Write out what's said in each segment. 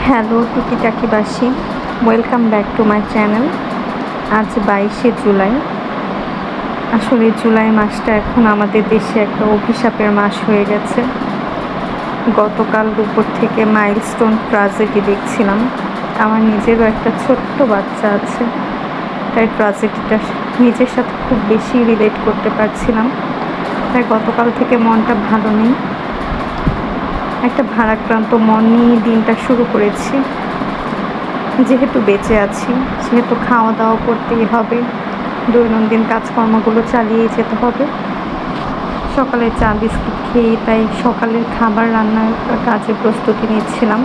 Hello টুকিটাকিবাসী, welcome back to my channel. আজ 22শে জুলাই। আসলে জুলাই মাসটা এখন আমাদের দেশে একটা অভিশাপের মাস হয়ে গেছে। গতকাল দুপুর থেকে মাইলস্টোন ট্র্যাজেডি দেখছিলাম। আমার নিজেরও একটা ছোট্ট বাচ্চা আছে, তাই ট্র্যাজেডিটা নিজের সাথে খুব বেশি রিলেট করতে পারছিলাম। তাই গতকাল থেকে মনটা ভালো নেই, একটা ভারাক্রান্ত মন নিয়ে দিনটা শুরু করেছি। যেহেতু বেঁচে আছি, সেহেতু খাওয়া দাওয়া করতেই হবে, দৈনন্দিন কাজকর্মগুলো চালিয়ে যেতে হবে। সকালে চা বিস্কুট খেয়ে তাই সকালের খাবার রান্নার কাজে প্রস্তুতি নিচ্ছিলাম।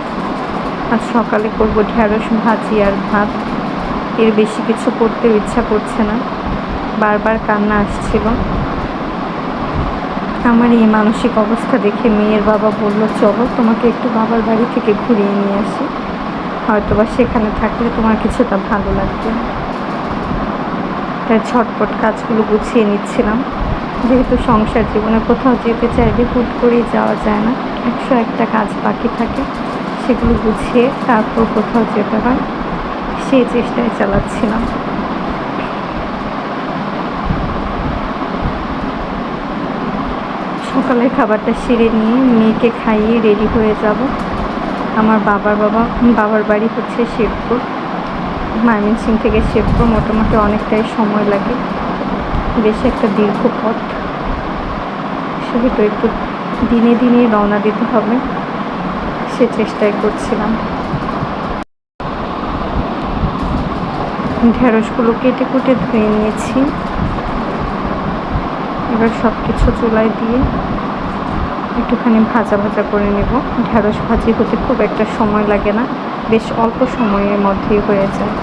আজ সকালে করবো ঢেঁড়স ভাজি আর ভাত। এর বেশি কিছু করতেও ইচ্ছা করছে না, বারবার কান্না আসছিল। আমার এই মানসিক অবস্থা দেখে মেয়ের বাবা বলল, চলো তোমাকে একটু বাবার বাড়ি থেকে ঘুরিয়ে নিয়ে আসি, হয়তোবা সেখানে থাকলে তোমার কিছুটা ভালো লাগবে। তাই ঝটপট কাজগুলো গুছিয়ে নিচ্ছিলাম। যেহেতু সংসার জীবনে কোথাও যেতে চাইলে হুট করেই যাওয়া যায় না, 101টা কাজ বাকি থাকে, সেগুলো গুছিয়ে তারপর কোথাও যেতে হয়, সেই চেষ্টায় চালাচ্ছিলাম। সকালের খাবারটা সেরে নিয়ে মেয়েকে খাইয়ে রেডি হয়ে যাব। আমার বাবার বাড়ি হচ্ছে শেরপুর। ময়মনসিংহ থেকে শেরপুর মোটামুটি অনেকটাই সময় লাগে, বেশ একটা দীর্ঘ পথ, সেহেতু একটু দিনে দিনে রওনা দিতে হবে, সে চেষ্টাই করছিলাম। ঢেঁড়সগুলো কেটে কুটে ধুয়ে নিয়েছি। এবার সব কিছু চুলায় দিয়ে একটুখানি ভাজা ভাজা করে নেব। ঢেঁড়স ভাজি হতে খুব একটা সময় লাগে না, বেশ অল্প সময়ের মধ্যেই হয়ে যায়।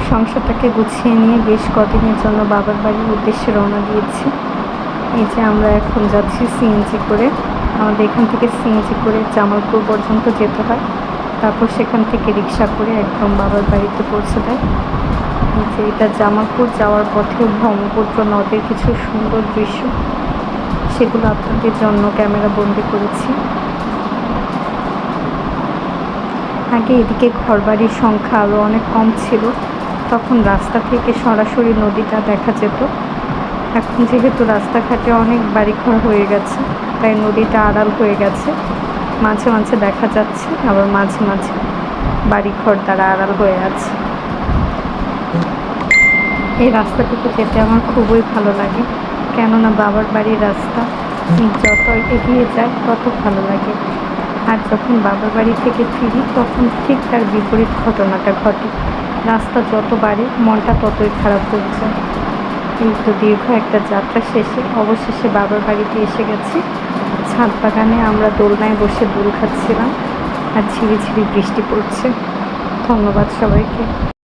সংসারটাকে গুছিয়ে নিয়ে বেশ কদিনের জন্য বাবার বাড়ির উদ্দেশ্যে রওনা দিয়েছি। এই যে আমরা এখন যাচ্ছি সিএনজি করে। আমাদের এখান থেকে সিএনজি করে জামালপুর পর্যন্ত যেতে হয়, তারপর সেখান থেকে রিক্সা করে একদম বাবার বাড়িতে পৌঁছে দেয়। এই যে এটা জামালপুর যাওয়ার পথে ব্রহ্মপুত্র নদের কিছু সুন্দর দৃশ্য, সেগুলো আপনাদের জন্য ক্যামেরা বন্দি করেছি। আগে এদিকে ঘরবাড়ির সংখ্যা আরও অনেক কম ছিল, তখন রাস্তা থেকে সরাসরি নদীটা দেখা যেত। এখন যেহেতু রাস্তাঘাটে অনেক বাড়িঘর হয়ে গেছে, তাই নদীটা আড়াল হয়ে গেছে। মাঝে মাঝে দেখা যাচ্ছে, আবার মাঝে মাঝে বাড়িঘর দ্বারা আড়াল হয়ে আছে। এই রাস্তাটুকু যেতে আমার খুবই ভালো লাগে, কেননা বাবার বাড়ির রাস্তা যত এগিয়ে যায় তত ভালো লাগে। আর যখন বাবার বাড়ি থেকে ফিরি তখন ঠিক তার বিপরীত ঘটনাটা ঘটে। রাস্তা যত বাড়ে মনটা ততই খারাপ হয়ে যায়। কিন্তু দীর্ঘ একটা যাত্রা শেষে অবশেষে বাবার বাড়িতে এসে গেছি। ছাদ বাগানে আমরা দোলনায় বসে দোল খাচ্ছিলাম, আর ঝিরিঝিরি বৃষ্টি পড়ছে। ধন্যবাদ সবাইকে।